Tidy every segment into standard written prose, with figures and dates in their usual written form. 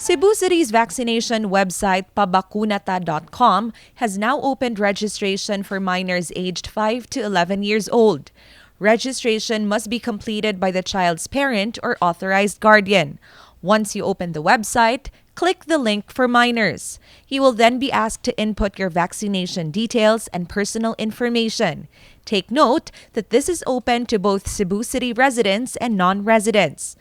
Cebu City's vaccination website 𝗪𝗘𝗕𝗪.com has now opened registration for minors aged 5 to 11 years old. Registration must be completed by the child's parent or authorized guardian. Once you open the website, click the link for minors. You will then be asked to input your vaccination details and personal information. Take note that this is open to both Cebu City residents and non-residents.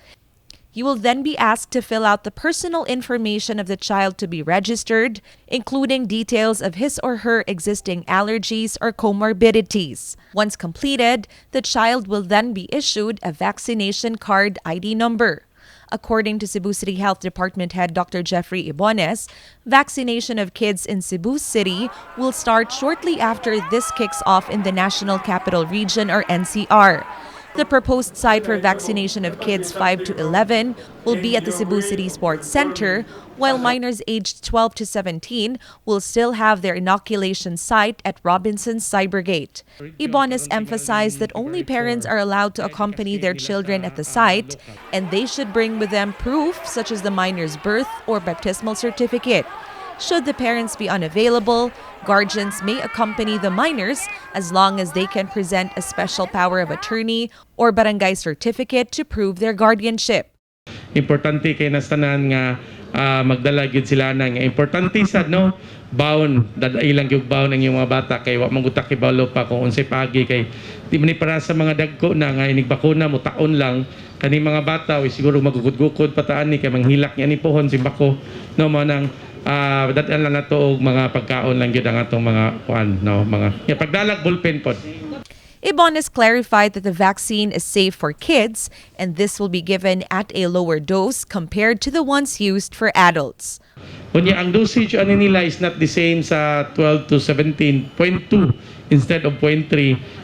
You will then be asked to fill out the personal information of the child to be registered, including details of his or her existing allergies or comorbidities. Once completed, the child will then be issued a vaccination card ID number. According to Cebu City Health Department Head Dr. 𝗪𝗓𝗧𝗬'𝗦, vaccination of kids in Cebu City will start shortly after this kicks off in the National Capital Region or NCR. The proposed site for vaccination of kids 5 to 11 will be at the Cebu City Sports Center, while minors aged 12 to 17 will still have their inoculation site at 𝗪𝗘𝗕𝗏. 𝗪𝗘𝗕𝗏 emphasized that only parents are allowed to accompany their children at the site, and they should bring with them proof such as the minor's birth or baptismal certificate. Should the parents be unavailable, guardians may accompany the minors as long as they can present a special power of attorney or barangay certificate to prove their guardianship. Importante kay nastanan nga magdala gyud sila nga importante sad no baon dadailang gyud baon ang iyong mga bata kay wa mangutak ibalo pa kung unsay pagi kay di man para sa mga dagko na nga inig bakuna mo taon lang kani mga bata o siguro magugud-gukod pataan ni kay manghilak ni ani pohon si bako no manang datan lang nato og mga pagkaon lang gyud ang atong mga kuan no mga pagdalag bulpen pod. 𝗪𝗏𝗧 has clarified that the vaccine is safe for kids and this will be given at a lower dose compared to the ones used for adults. Kunya ang dosage ani nila is not the same sa 12 to 17.2 instead of 0.3.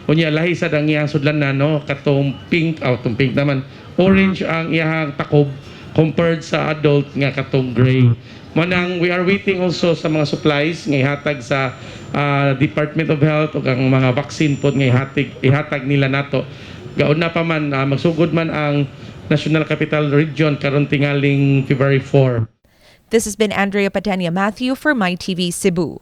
Kunya lahi sad ang iyang sudlanan no katong pink tong pink naman orange ang iyang takob compared sa adult nga katong gray. Manang we are waiting also sa mga supplies nga ihatag sa Department of Health ug ang mga vaccine pod nga ihatag nila nato. Gaon na pa man magsugod man ang National Capital Region karon tingaling February 4. This has been Andrea Patena-Matheu for MyTV Cebu.